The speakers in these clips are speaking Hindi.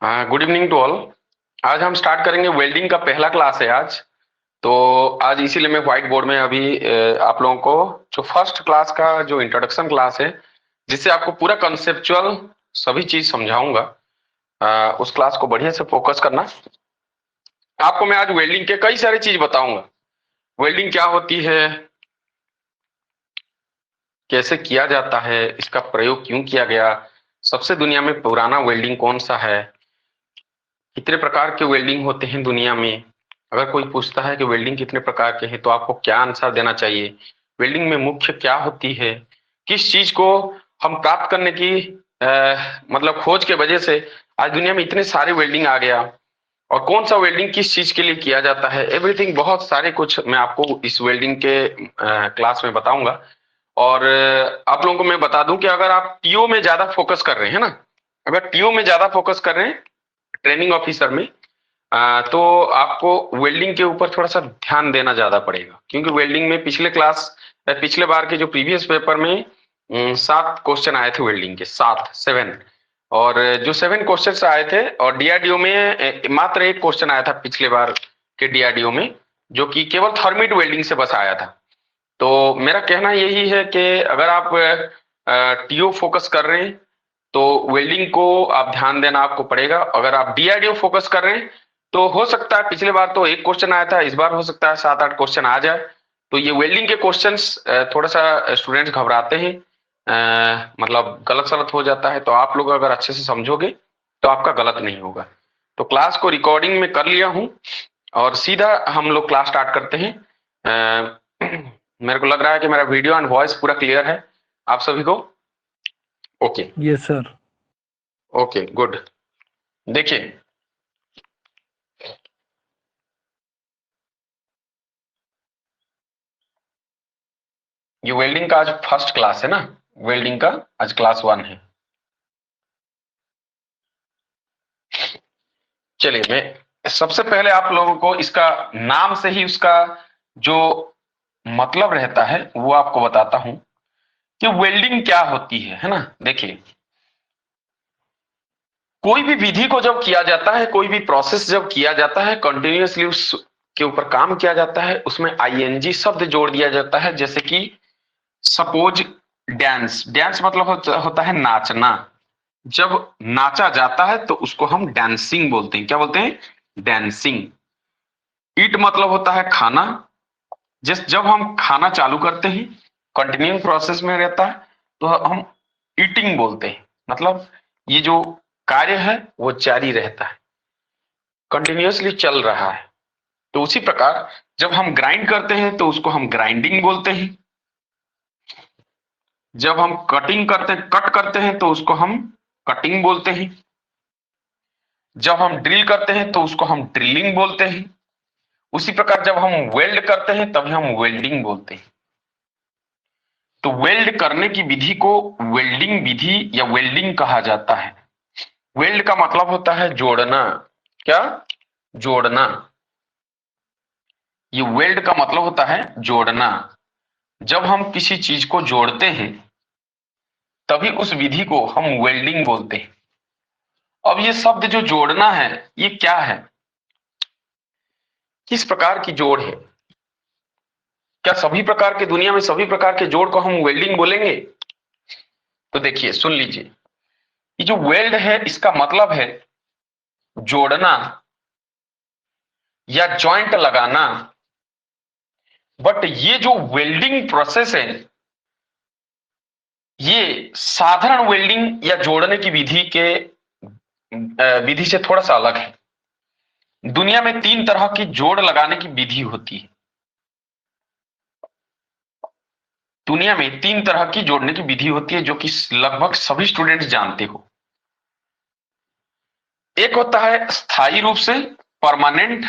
Good evening to all. आज हम स्टार्ट करेंगे वेल्डिंग का पहला क्लास है आज। तो आज इसीलिए मैं व्हाइट बोर्ड में अभी आप लोगों को जो फर्स्ट क्लास का जो इंट्रोडक्शन क्लास है, जिससे आपको पूरा कंसेप्चुअल सभी चीज समझाऊंगा। उस क्लास को बढ़िया से फोकस करना। आपको मैं आज वेल्डिंग के कई सारी चीज बताऊंगा। वेल्डिंग क्या होती है, कैसे किया जाता है, इसका प्रयोग क्यों किया गया, सबसे दुनिया में पुराना वेल्डिंग कौन सा है, कितने प्रकार के वेल्डिंग होते हैं दुनिया में। अगर कोई पूछता है कि वेल्डिंग कितने प्रकार के हैं तो आपको क्या आंसर देना चाहिए। वेल्डिंग में मुख्य क्या होती है, किस चीज को हम प्राप्त करने की मतलब खोज के वजह से आज दुनिया में इतने सारे वेल्डिंग आ गया, और कौन सा वेल्डिंग किस चीज के लिए किया जाता है, एवरीथिंग बहुत सारे कुछ मैं आपको इस वेल्डिंग के क्लास में बताऊंगा। और आप लोगों को मैं बता दूं कि अगर आप टीओ में ज्यादा फोकस कर रहे हैं ना, अगर टीओ में ज्यादा फोकस कर रहे हैं ट्रेनिंग ऑफिसर में, तो आपको वेल्डिंग के ऊपर थोड़ा सा ध्यान देना ज्यादा पड़ेगा, क्योंकि वेल्डिंग में पिछले बार के जो प्रीवियस पेपर में 7 क्वेश्चन आए थे वेल्डिंग के, 7 7। और जो 7 क्वेश्चन आए थे, और डीआरडीओ में मात्र एक क्वेश्चन आया था पिछले बार के डीआरडीओ में, जो कि केवल थर्मिट वेल्डिंग से बस आया था। तो मेरा कहना यही है कि अगर आप टीओ फोकस कर रहे हैं तो वेल्डिंग को आप ध्यान देना आपको पड़ेगा। अगर आप डीआरडीओ फोकस कर रहे हैं तो हो सकता है पिछले बार तो एक क्वेश्चन आया था, इस बार हो सकता है 7 8 क्वेश्चन आ जाए। तो ये वेल्डिंग के क्वेश्चंस थोड़ा सा स्टूडेंट्स घबराते हैं, मतलब गलत सलत हो जाता है। तो आप लोग अगर अच्छे से समझोगे तो आपका गलत नहीं होगा। तो क्लास को रिकॉर्डिंग में कर लिया हूं और सीधा हम लोग क्लास स्टार्ट करते हैं। मेरे को लग रहा है कि मेरा वीडियो एंड वॉइस पूरा क्लियर है आप सभी को। Okay yes sir. Okay good. देखिए, ये वेल्डिंग का आज फर्स्ट क्लास है ना, वेल्डिंग का आज क्लास 1 है। चलिए, मैं सबसे पहले आप लोगों को इसका नाम से ही उसका जो मतलब रहता है वो आपको बताता हूं कि वेल्डिंग क्या होती है ना। देखिए, कोई भी विधि को जब किया जाता है, कोई भी प्रोसेस जब किया जाता है, कंटिन्यूअसली उस के ऊपर काम किया जाता है, उसमें आईएनजी शब्द जोड़ दिया जाता है। जैसे कि सपोज डांस, डांस मतलब होता है नाचना। जब नाचा जाता है तो उसको हम डांसिंग बोलते हैं। क्या बोलते हैं? डांसिंग। ईट मतलब होता है खाना। जब हम खाना चालू करते हैं, कंटिन्यू प्रोसेस में रहता है, तो हम ईटिंग बोलते हैं। मतलब ये जो कार्य है वो जारी रहता है, कंटिन्यूअसली चल रहा है। तो उसी प्रकार जब हम ग्राइंड करते हैं तो उसको हम ग्राइंडिंग बोलते हैं। जब हम कट करते हैं तो उसको हम कटिंग बोलते हैं। जब हम ड्रिल करते हैं तो उसको हम ड्रिलिंग बोलते हैं। उसी प्रकार जब हम वेल्ड करते हैं तभी हम वेल्डिंग बोलते हैं। तो वेल्ड करने की विधि को वेल्डिंग विधि या वेल्डिंग कहा जाता है। वेल्ड का मतलब होता है जोड़ना। क्या? जोड़ना। ये वेल्ड का मतलब होता है जोड़ना। जब हम किसी चीज को जोड़ते हैं तभी उस विधि को हम वेल्डिंग बोलते हैं। अब ये शब्द जो जोड़ना है, ये क्या है, किस प्रकार की जोड़ है? क्या सभी प्रकार के दुनिया में सभी प्रकार के जोड़ को हम वेल्डिंग बोलेंगे? तो देखिए, सुन लीजिए, ये जो वेल्ड है इसका मतलब है जोड़ना या जॉइंट लगाना। बट ये जो वेल्डिंग प्रोसेस है, ये साधारण वेल्डिंग या जोड़ने की विधि से थोड़ा सा अलग है। दुनिया में 3 तरह की जोड़ लगाने की विधि होती है। दुनिया में 3 तरह की जोड़ने की विधि होती है, जो कि लगभग सभी स्टूडेंट्स जानते हो। एक होता है स्थायी रूप से, परमानेंट।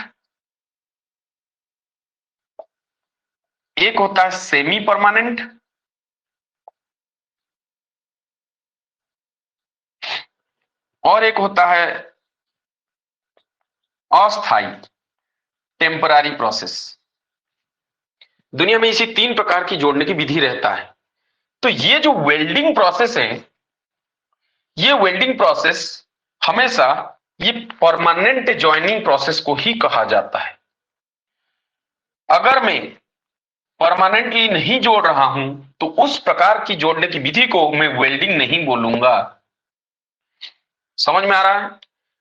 एक होता है सेमी परमानेंट। और एक होता है अस्थाई, टेम्परारी प्रोसेस। दुनिया में इसी 3 प्रकार की जोड़ने की विधि रहता है। तो ये जो वेल्डिंग प्रोसेस है, ये वेल्डिंग प्रोसेस हमेशा ये परमानेंट ज्वाइनिंग प्रोसेस को ही कहा जाता है। अगर मैं परमानेंटली नहीं जोड़ रहा हूं तो उस प्रकार की जोड़ने की विधि को मैं वेल्डिंग नहीं बोलूंगा। समझ में आ रहा है?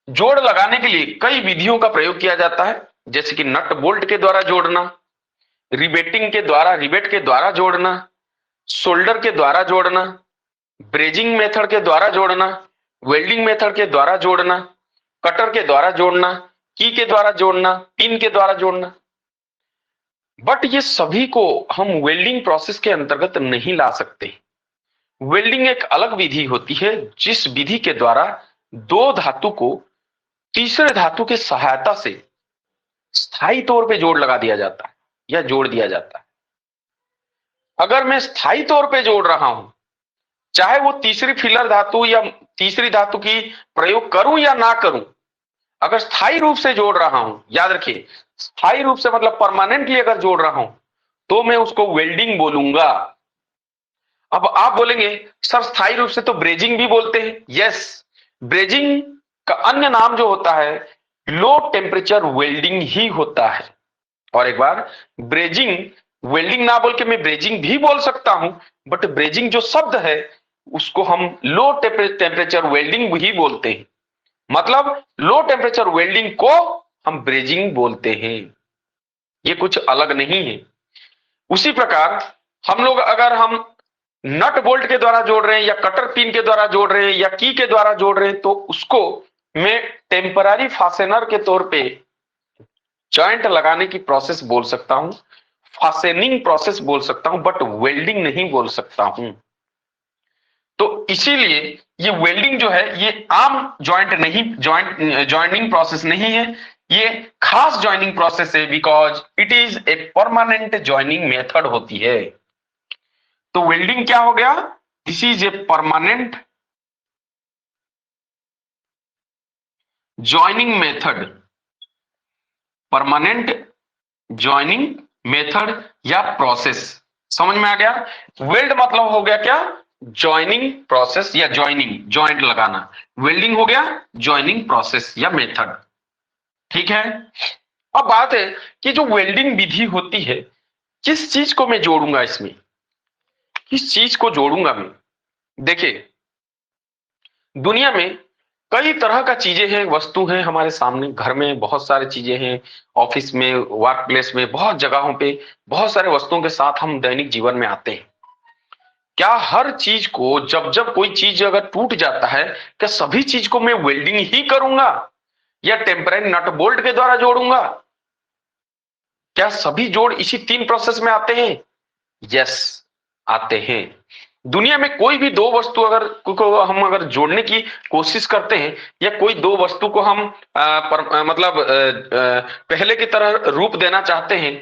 जोड़ लगाने के लिए कई विधियों का प्रयोग किया जाता है, जैसे कि नट बोल्ट के द्वारा जोड़ना, रिबेटिंग के द्वारा, रिबेट के द्वारा जोड़ना, सोल्डर के द्वारा जोड़ना, ब्रेजिंग मेथड के द्वारा जोड़ना, वेल्डिंग मेथड के द्वारा जोड़ना, कटर के द्वारा जोड़ना, की के द्वारा जोड़ना, पिन के द्वारा जोड़ना। बट ये सभी को हम वेल्डिंग प्रोसेस के अंतर्गत नहीं ला सकते। वेल्डिंग एक अलग विधि होती है जिस विधि के द्वारा दो धातु को तीसरे धातु के सहायता से स्थायी तौर पे जोड़ लगा दिया जाता है या जोड़ दिया जाता है। अगर मैं स्थायी तौर पे जोड़ रहा हूं, चाहे वो तीसरी फिलर धातु या तीसरी धातु की प्रयोग करूं या ना करूं, अगर स्थायी रूप से जोड़ रहा हूं, याद रखिए स्थायी रूप से मतलब परमानेंटली अगर जोड़ रहा हूं तो मैं उसको वेल्डिंग बोलूंगा। अब आप बोलेंगे सर स्थायी रूप से तो ब्रेजिंग भी बोलते हैं। यस, ब्रेजिंग का अन्य नाम जो होता है लो टेम्परेचर वेल्डिंग ही होता है। और एक बार, ब्रेजिंग वेल्डिंग ना बोल के मैं ब्रेजिंग भी बोल सकता हूं, बट ब्रेजिंग जो शब्द है उसको हम लो टेम्परेचर वेल्डिंग ही बोलते हैं। मतलब लो टेम्परेचर वेल्डिंग को हम ब्रेजिंग बोलते हैं, ये कुछ अलग नहीं है। उसी प्रकार हम लोग अगर हम नट बोल्ट के द्वारा जोड़ रहे हैं या कटर पिन के द्वारा जोड़ रहे हैं या की के द्वारा जोड़ रहे हैं तो उसको मैं टेम्पररी फास्टेनर के तौर पे जॉइंट लगाने की प्रोसेस बोल सकता हूं, फास्टेनिंग प्रोसेस बोल सकता हूं, बट वेल्डिंग नहीं बोल सकता हूं। तो इसीलिए ये वेल्डिंग जो है ये आम जॉइंट नहीं, जॉइनिंग प्रोसेस नहीं है, ये खास जॉइनिंग प्रोसेस है because it is a permanent joining method होती है। तो वेल्डिंग क्या हो गया? This is a permanent joining method, permanent joining method या प्रोसेस। समझ में आ गया? वेल्ड मतलब हो गया क्या? जॉइनिंग प्रोसेस या जॉइनिंग, जॉइंट लगाना। वेल्डिंग हो गया जॉइनिंग प्रोसेस या मेथड। ठीक है, अब बात है कि जो वेल्डिंग विधि होती है किस चीज को मैं जोड़ूंगा, इसमें किस चीज को जोड़ूंगा मैं? देखिए दुनिया में कई तरह का चीजें हैं, वस्तु हैं हमारे सामने, घर में बहुत सारी चीजें हैं, ऑफिस में, वर्क प्लेस में, बहुत जगहों पे बहुत सारे वस्तुओं के साथ हम दैनिक जीवन में आते हैं। क्या हर चीज को जब जब कोई चीज अगर टूट जाता है, क्या सभी चीज को मैं वेल्डिंग ही करूंगा या टेम्पररी नट बोल्ट के द्वारा जोड़ूंगा? क्या सभी जोड़ इसी तीन प्रोसेस में आते हैं? यस, आते हैं। दुनिया में कोई भी दो वस्तु अगर को हम अगर जोड़ने की कोशिश करते हैं या कोई दो वस्तु को हम पहले की तरह रूप देना चाहते हैं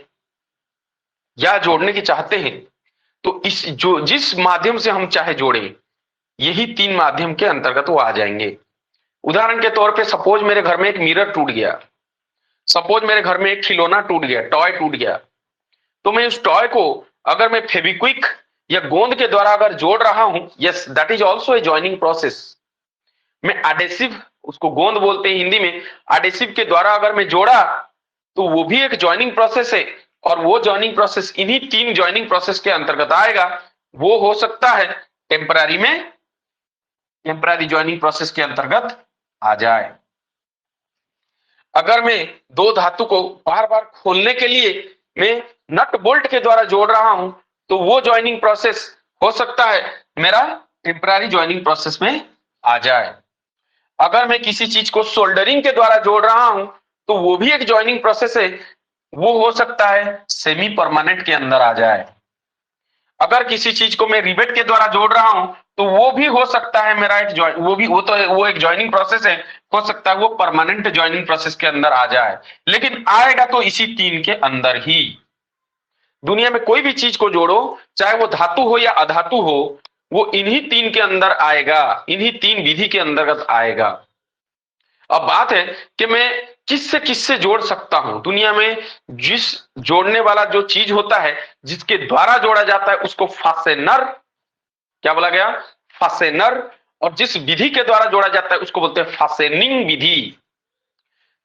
या जोड़ने की चाहते हैं, तो इस जो जिस माध्यम से हम चाहे जोड़ें, यही तीन माध्यम के अंतर्गत वो आ जाएंगे। उदाहरण के तौर पे सपोज मेरे घर में एक मिरर टूट गया, सपोज मेरे घर में एक खिलौना टूट गया, टॉय टूट गया, तो मैं उस टॉय को अगर मैं फेविक्विक या गोंद के द्वारा अगर जोड़ रहा हूं, yes that is also a joining process. मैं एडेसिव, उसको गोंद बोलते हैं हिंदी में, एडेसिव के द्वारा अगर मैं जोड़ा तो वो भी एक जॉइनिंग प्रोसेस है, और वो जॉइनिंग प्रोसेस इन्हीं तीन जॉइनिंग प्रोसेस के अंतर्गत आएगा। वो हो सकता है टेम्पररी में, टेम्पररी जॉइनिंग प्रोसेस के अंतर्गत आ जाए। अगर मैं दो धातु को बार बार खोलने के लिए मैं नट बोल्ट के द्वारा जोड़ रहा हूं तो वो जॉइनिंग प्रोसेस हो सकता है मेरा टेम्पररी जॉइनिंग प्रोसेस में आ जाए। अगर मैं किसी चीज को सोल्डरिंग के द्वारा जोड़ रहा हूं तो वो भी एक जॉइनिंग प्रोसेस है, वो हो सकता है सेमी परमानेंट के अंदर आ जाए। अगर किसी चीज को मैं रिवेट के द्वारा जोड़ रहा हूं तो वो भी हो सकता है मेरा एक वो एक जॉइनिंग प्रोसेस है, हो सकता है वो परमानेंट जॉइनिंग प्रोसेस के अंदर आ जाए, लेकिन आएगा तो इसी तीन के अंदर ही। दुनिया में कोई भी चीज को जोड़ो, चाहे वो धातु हो या अधातु हो, वो इन्हीं तीन के अंदर आएगा, इन्हीं तीन विधि के अंतर्गत आएगा। अब बात है कि मैं किससे जोड़ सकता हूं। दुनिया में जिस जोड़ने वाला जो चीज होता है, जिसके द्वारा जोड़ा जाता है, उसको फास्टेनर, क्या बोला गया? फास्टेनर। और जिस विधि के द्वारा जोड़ा जाता है उसको बोलते हैं फास्टेनिंग विधि।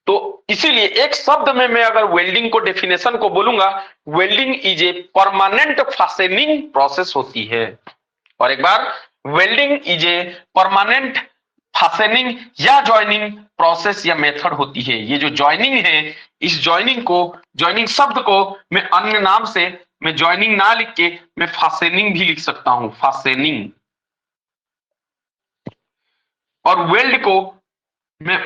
तो इसीलिए एक शब्द में मैं अगर वेल्डिंग को डेफिनेशन को बोलूंगा, welding is a permanent fastening process होती है। और एक बार, welding is a permanent fastening या ज्वाइनिंग प्रोसेस या मेथड होती है। ये जो ज्वाइनिंग है, इस ज्वाइनिंग को, ज्वाइनिंग शब्द को मैं अन्य नाम से, मैं ज्वाइनिंग ना लिख के मैं फास्टेनिंग भी लिख सकता हूं, फास्टेनिंग। और वेल्ड को मैं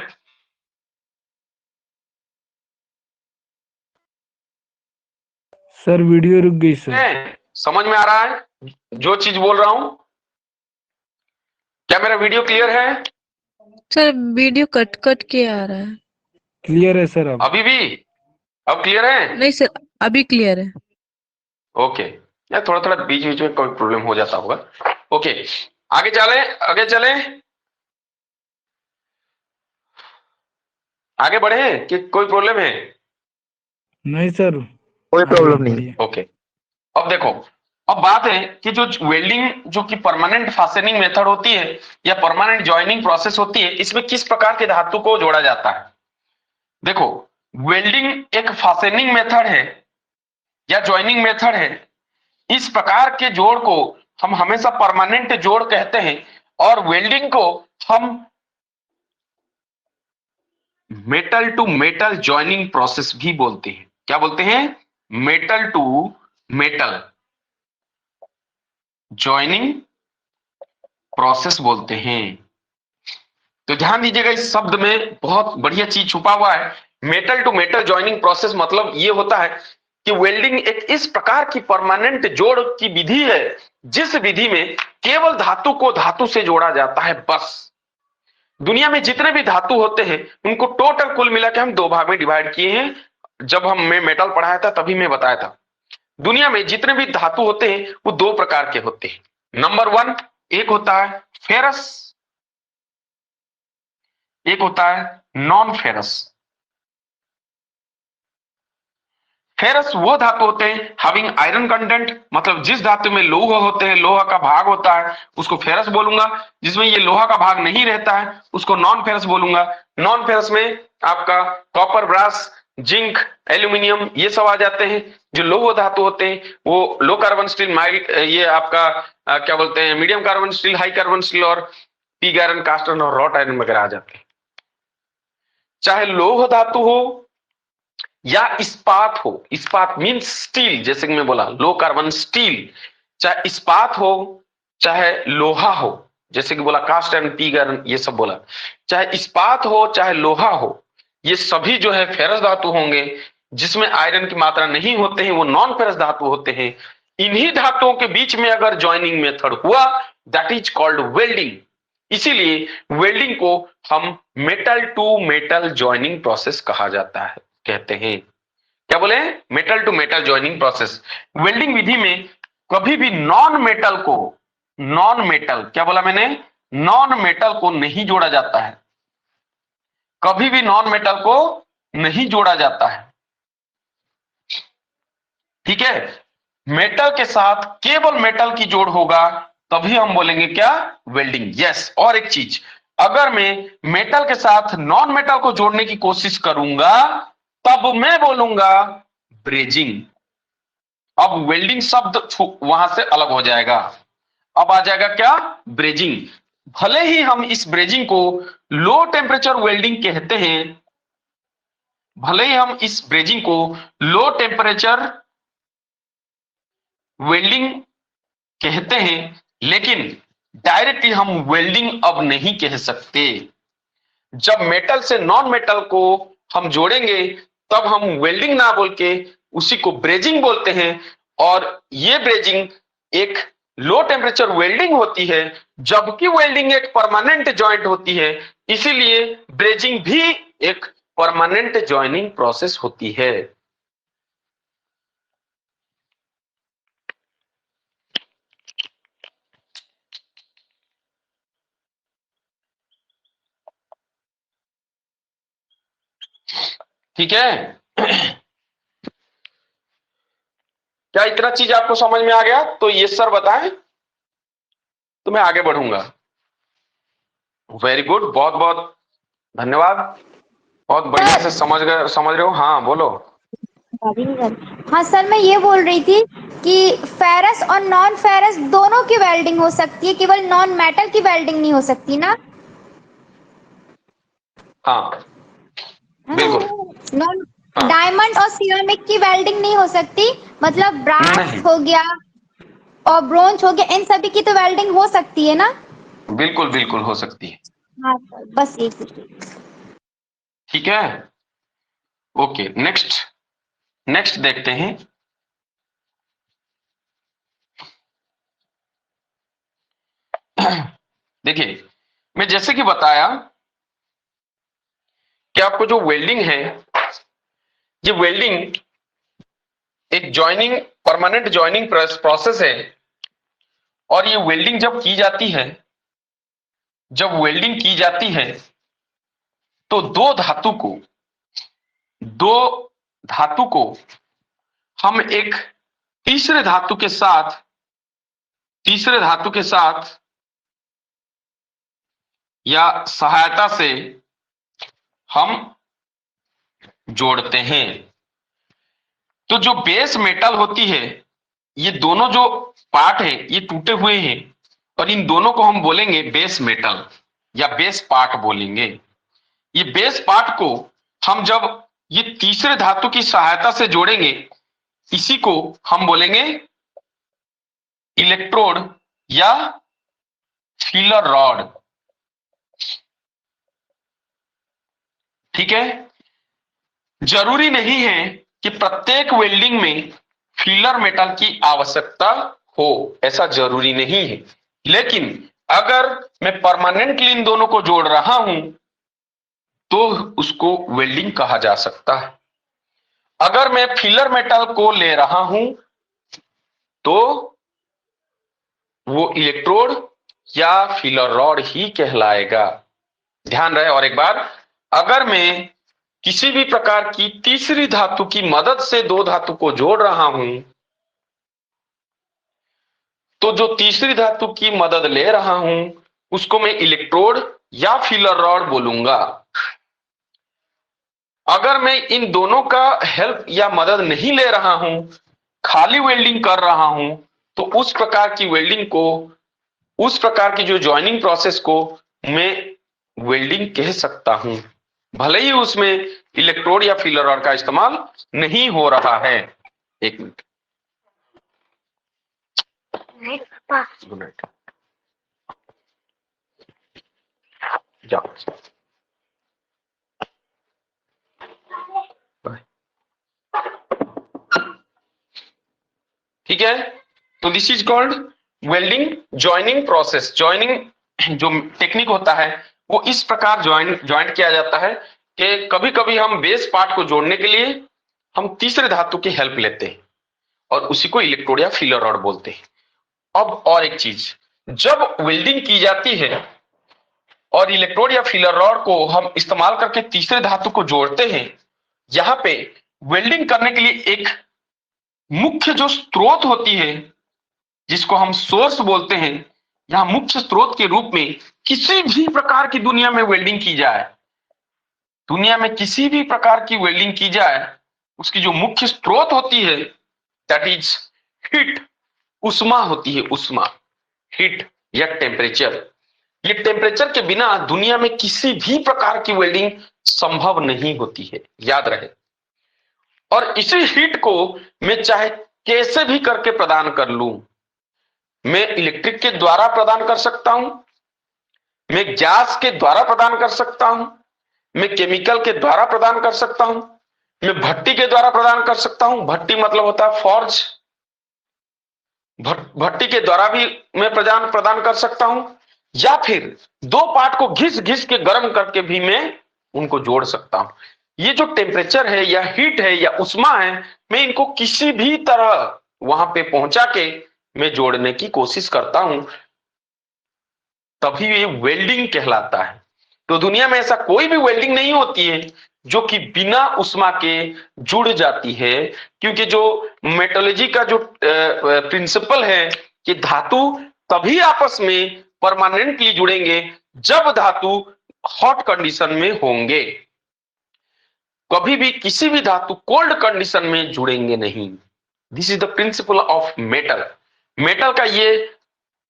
सर वीडियो रुक गई सर। समझ में आ रहा है जो चीज बोल रहा हूं? क्या मेरा वीडियो क्लियर है? सर वीडियो कट कट के आ रहा है। क्लियर है सर अब। अभी भी? अब क्लियर है? नहीं सर, अभी क्लियर है। ओके, या थोड़ा थोड़ा बीच बीच में कोई प्रॉब्लम हो जाता होगा। ओके, आगे चले, आगे चले, आगे बढ़े कि कोई प्रॉब्लम है? नहीं सर, कोई आगे प्रॉब्लम नहीं। बढ़िए। ओके, अब देखो, अब बात है कि जो वेल्डिंग जो कि परमानेंट फास्टेनिंग मेथड होती है या परमानेंट जॉइनिंग प्रोसेस होती है, इसमें किस प्रकार के धातु को जोड़ा जाता है। देखो, वेल्डिंग एक फास्टेनिंग मेथड है या जॉइनिंग मेथड है। इस प्रकार के जोड़ को हम हमेशा परमानेंट जोड़ कहते हैं, और वेल्डिंग को हम metal to metal joining process भी बोलते हैं। क्या बोलते हैं? Metal to metal joining process बोलते हैं। तो ध्यान दीजिएगा, इस शब्द में बहुत बढ़िया चीज छुपा हुआ है। Metal to metal joining process मतलब ये होता है कि वेल्डिंग एक इस प्रकार की परमानेंट जोड़ की विधि है, जिस विधि में केवल धातु को धातु से जोड़ा जाता है। बस दुनिया में जितने भी धातु होते हैं, उनको टोटल कुल मिला के हम दो भाग में डिवाइड किए हैं। जब हम मैं मेटल पढ़ाया था तभी मैं बताया था, दुनिया में जितने भी धातु होते हैं वो दो प्रकार के होते हैं। नंबर 1, एक होता है फेरस, एक होता है नॉन फेरस। फेरस वो धातु होते हैं हैविंग आयरन कंटेंट, मतलब जिस धातु में लोह होते हैं, लोहा का भाग होता है, उसको फेरस बोलूंगा। जिसमें ये लोहा का भाग नहीं रहता है उसको नॉन फेरस बोलूंगा। नॉन फेरस में आपका कॉपर, ब्रास, जिंक, एल्यूमिनियम ये सब आ जाते हैं। जो लोह धातु होते हैं वो लो कार्बन स्टील, माइल्ड, ये आपका क्या बोलते हैं, medium carbon steel, high carbon steel और पिग आयरन, कास्ट आयरन और रॉट आयरन वगैरह आ जाते हैं। चाहे लोह धातु हो या इस्पात हो, इस्पात मीन्स स्टील, जैसे कि मैं बोला लो कार्बन स्टील, चाहे इस्पात हो चाहे लोहा हो, जैसे कि बोला कास्ट आयरन, पिग आयरन ये सब बोला, चाहे इस्पात हो चाहे लोहा हो, ये सभी जो है फेरस धातु होंगे। जिसमें आयरन की मात्रा नहीं होते हैं वो नॉन फेरस धातु होते हैं। इन्हीं धातुओं के बीच में अगर ज्वाइनिंग मेथड हुआ, दैट इज कॉल्ड वेल्डिंग। इसीलिए वेल्डिंग को हम metal to metal joining process कहा जाता है, कहते हैं। क्या बोले? Metal to metal joining process. Welding विधि में कभी भी नॉन मेटल को, नॉन मेटल, क्या बोला मैंने, नॉन मेटल को नहीं जोड़ा जाता है। कभी भी नॉन मेटल को नहीं जोड़ा जाता है, ठीक है। मेटल के साथ केवल मेटल की जोड़ होगा तभी हम बोलेंगे क्या, वेल्डिंग। यस, और एक चीज, अगर मैं मेटल के साथ नॉन मेटल को जोड़ने की कोशिश करूंगा तब मैं बोलूंगा ब्रेजिंग। अब वेल्डिंग शब्द वहां से अलग हो जाएगा, अब आ जाएगा क्या, ब्रेजिंग। भले ही हम इस ब्रेजिंग को लो टेम्परेचर वेल्डिंग कहते हैं, भले ही हम इस ब्रेजिंग को लो टेम्परेचर वेल्डिंग कहते हैं, लेकिन डायरेक्टली हम वेल्डिंग अब नहीं कह सकते। जब मेटल से नॉन मेटल को हम जोड़ेंगे तब हम वेल्डिंग ना बोल के उसी को ब्रेजिंग बोलते हैं। और ये ब्रेजिंग एक लो टेम्परेचर वेल्डिंग होती है, जबकि वेल्डिंग एक परमानेंट जॉइंट होती है। इसीलिए ब्रेजिंग भी एक परमानेंट जॉइनिंग प्रोसेस होती है। ठीक है, क्या इतना चीज आपको समझ में आ गया? तो ये सर बताएं तो मैं आगे बढ़ूंगा। वेरी गुड, बहुत बहुत धन्यवाद। बहुत बढ़िया से समझ रहे हो। हाँ बोलो। हाँ सर, मैं ये बोल रही थी कि फेरस और नॉन फेरस दोनों की वेल्डिंग हो सकती है, केवल नॉन मेटल की वेल्डिंग नहीं हो सकती ना? हाँ बिल्कुल। नॉन हाँ डायमंड और सिरेमिक की वेल्डिंग नहीं हो सकती, मतलब ब्रास नहीं, हो गया और ब्रोंज हो गया, इन सभी की तो वेल्डिंग हो सकती है ना? बिल्कुल बिल्कुल हो सकती है। हाँ सर, बस ये पूछ रही थी। ठीक है, ओके। नेक्स्ट नेक्स्ट देखते हैं। देखिए, मैं जैसे कि बताया कि आपको जो वेल्डिंग है, ये वेल्डिंग एक जॉइनिंग, परमानेंट जॉइनिंग प्रोसेस है। और ये वेल्डिंग जब की जाती है, जब वेल्डिंग की जाती है तो दो धातु को हम एक तीसरे धातु के साथ या सहायता से हम जोड़ते हैं। तो जो बेस मेटल होती है, ये दोनों जो पार्ट है ये टूटे हुए हैं और इन दोनों को हम बोलेंगे बेस मेटल या बेस पार्ट बोलेंगे। ये बेस पार्ट को हम जब ये तीसरे धातु की सहायता से जोड़ेंगे, इसी को हम बोलेंगे इलेक्ट्रोड या फीलर रॉड। ठीक है, जरूरी नहीं है कि प्रत्येक वेल्डिंग में फीलर मेटल की आवश्यकता हो, ऐसा जरूरी नहीं है। लेकिन अगर मैं परमानेंटली इन दोनों को जोड़ रहा हूं तो उसको वेल्डिंग कहा जा सकता है। अगर मैं फीलर मेटल को ले रहा हूं तो वो इलेक्ट्रोड या फीलर रॉड ही कहलाएगा। ध्यान रहे, और एक बार, अगर मैं किसी भी प्रकार की तीसरी धातु की मदद से दो धातु को जोड़ रहा हूं तो जो तीसरी धातु की मदद ले रहा हूं उसको मैं इलेक्ट्रोड या फीलर रॉड बोलूंगा। अगर मैं इन दोनों का हेल्प या मदद नहीं ले रहा हूं, खाली वेल्डिंग कर रहा हूं, तो उस प्रकार की वेल्डिंग को, उस प्रकार की जो जॉइनिंग प्रोसेस को मैं वेल्डिंग कह सकता हूं, भले ही उसमें इलेक्ट्रोड या फीलर रॉड का इस्तेमाल नहीं हो रहा है। एक मिनट, गुड नाइट, जाओ, बाय। ठीक है, तो this is called welding joining process. Joining जो टेक्निक होता है वो इस प्रकार ज्वाइंट किया जाता है कि कभी कभी हम बेस पार्ट को जोड़ने के लिए हम तीसरे धातु की हेल्प लेते हैं और उसी को इलेक्ट्रोड या फीलर रॉड बोलते हैं। अब और एक चीज, जब वेल्डिंग की जाती है और इलेक्ट्रोड या फीलर रॉड को हम इस्तेमाल करके तीसरे धातु को जोड़ते हैं, यहां पे वेल्डिंग करने के लिए एक मुख्य जो स्रोत होती है जिसको हम सोर्स बोलते हैं, यहां मुख्य स्रोत के रूप में किसी भी प्रकार की दुनिया में वेल्डिंग की जाए, दुनिया में किसी भी प्रकार की वेल्डिंग की जाए, उसकी जो मुख्य स्रोत होती है दैट इज हीट, उष्मा होती है, उष्मा, हीट या टेम्परेचर। ये टेम्परेचर के बिना दुनिया में किसी भी प्रकार की वेल्डिंग संभव नहीं होती है, याद रहे। और इसी हीट को मैं चाहे कैसे भी करके प्रदान कर लूं, मैं इलेक्ट्रिक के द्वारा प्रदान कर सकता हूं, मैं गैस के द्वारा प्रदान कर सकता हूं, मैं केमिकल के द्वारा प्रदान कर सकता हूं, मैं भट्टी के द्वारा प्रदान कर सकता हूं। भट्टी मतलब होता है फॉर्ज, भट्टी के द्वारा भी मैं प्रदान कर सकता हूं, या फिर दो पार्ट को घिस घिस के गर्म करके भी मैं उनको जोड़ सकता हूं। ये जो टेम्परेचर है या हीट है या उष्मा है, मैं इनको किसी भी तरह वहां पे पहुंचा के मैं जोड़ने की कोशिश करता हूं, तभी ये वेल्डिंग कहलाता है। तो दुनिया में ऐसा कोई भी वेल्डिंग नहीं होती है जो कि बिना उष्मा के जुड़ जाती है, क्योंकि जो मेटोलॉजी का जो प्रिंसिपल है कि धातु तभी आपस में परमानेंटली जुड़ेंगे जब धातु हॉट कंडीशन में होंगे। कभी भी किसी भी धातु कोल्ड कंडीशन में जुड़ेंगे नहीं। This is the principle of metal. Metal का ये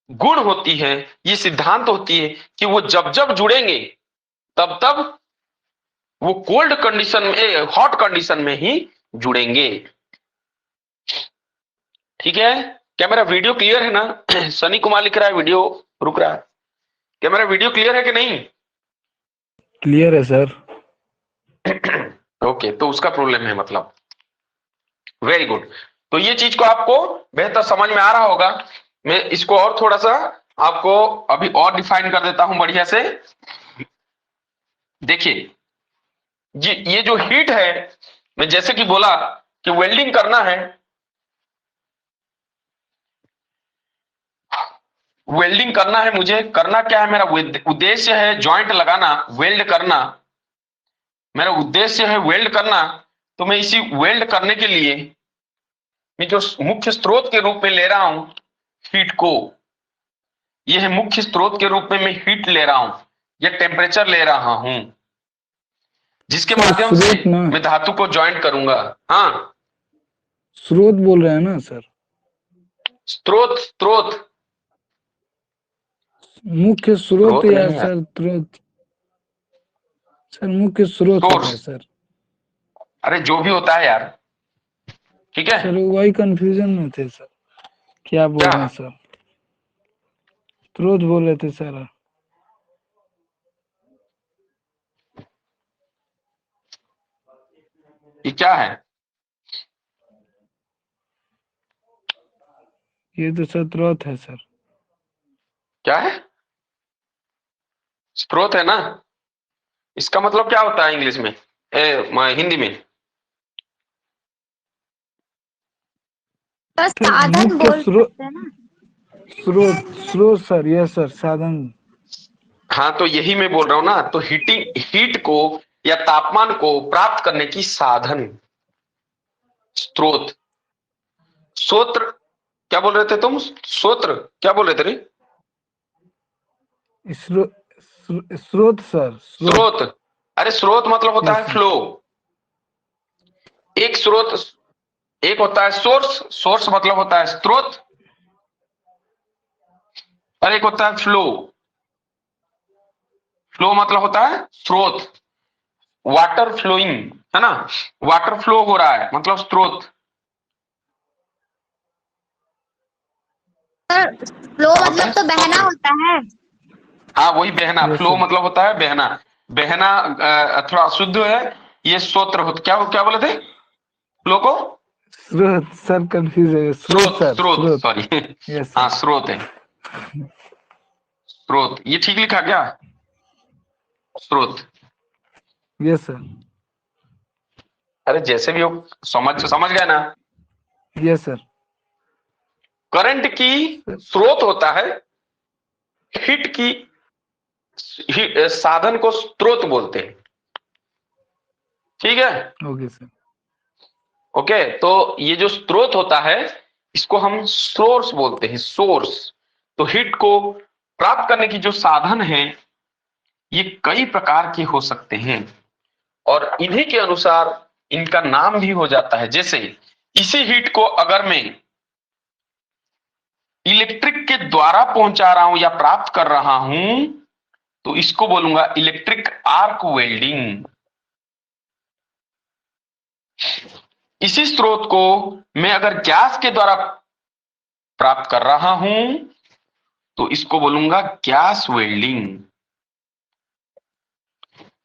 गुण होती है, ये सिद्धांत होती है कि वो जब जब जुड़ेंगे तब तब वो कोल्ड कंडीशन में, हॉट कंडीशन में ही जुड़ेंगे। ठीक है, क्या मेरा वीडियो क्लियर है ना? सनी कुमार लिख रहा है वीडियो रुक रहा है। क्या मेरा वीडियो क्लियर है कि नहीं? क्लियर है सर। ओके, तो उसका प्रॉब्लम है मतलब। Very good. तो ये चीज को आपको बेहतर समझ में आ रहा होगा। मैं इसको और थोड़ा सा आपको अभी और डिफाइन कर देता हूं बढ़िया से। देखिए, ये जो हीट है, मैं जैसे कि बोला कि वेल्डिंग करना है, वेल्डिंग करना है मुझे। करना क्या है? मेरा उद्देश्य है जॉइंट लगाना, वेल्ड करना। मेरा उद्देश्य है वेल्ड करना। तो मैं इसी वेल्ड करने के लिए मैं जो मुख्य स्रोत के रूप में ले रहा हूं हीट को, यह है मुख्य स्रोत के रूप में मैं हीट ले रहा हूं या टेम्परेचर ले रहा हूं, जिसके माध्यम से मैं धातु को ज्वाइंट करूंगा। हाँ, स्रोत बोल रहे हैं ना सर? स्रोत, स्रोत, मुख्य स्रोत स्रोत या नहीं है सर स्रोत? सर मुख्य स्रोत होता है सोर्स। सर। अरे जो भी होता है यार, ठीक है। सर वही कंफ्यूजन में थे सर, क्या बोल रहे हैं सर? स्रोत बोल रहे थे सर। ये क्या है? ये तो सर स्रोत है सर। क्या है? स्रोत है ना? इसका मतलब क्या होता है इंग्लिश में, हिंदी में? तो साधन मुख्य बोल स्रोत, सकते हैं ना। स्रोत, स्रोत सर, यस सर, साधन। हाँ, तो यही मैं बोल रहा हूं ना। तो हीट को या तापमान को प्राप्त करने की साधन स्रोत। स्रोत्र क्या बोल रहे थे तुम? स्रोत्र क्या बोल रहे थे रे? स्रोत, स्रोत सर, स्रोत। अरे स्रोत मतलब होता यस है सर। फ्लो। एक स्रोत, एक होता है सोर्स, सोर्स मतलब होता है स्रोत, और एक होता है फ्लो। फ्लो मतलब होता है स्रोत। वाटर फ्लोइंग, है ना? वाटर फ्लो हो रहा है मतलब स्रोत। सर फ्लो क्या होता मतलब है? तो बहना स्रोत। होता है। हाँ, वही बहना। Yes flow sir. मतलब होता है बहना। बहना थोड़ा अशुद्ध है। ये स्रोत्र होता, क्या क्या बोले थे फ्लो को? स्रोत सर, कंफ्यूज है। स्रोत स्रोत, सर, स्रोत, स्रोत। सॉरी। यस हाँ, सर। स्रोत है। स्रोत, ये ठीक लिखा क्या? स्रोत। Yes sir. अरे जैसे भी हो, समझ गए ना? Yes sir. करंट की स्रोत होता है, हीट की साधन को स्रोत बोलते हैं। ठीक है, ओके सर। ओके। तो ये जो स्रोत होता है इसको हम सोर्स बोलते हैं, सोर्स। तो हीट को प्राप्त करने की जो साधन है ये कई प्रकार के हो सकते हैं, और इन्हीं के अनुसार इनका नाम भी हो जाता है। जैसे इसी हीट को अगर मैं इलेक्ट्रिक के द्वारा पहुंचा रहा हूं या प्राप्त कर रहा हूं तो इसको बोलूंगा इलेक्ट्रिक आर्क वेल्डिंग। इसी स्रोत को मैं अगर गैस के द्वारा प्राप्त कर रहा हूं तो इसको बोलूंगा गैस वेल्डिंग।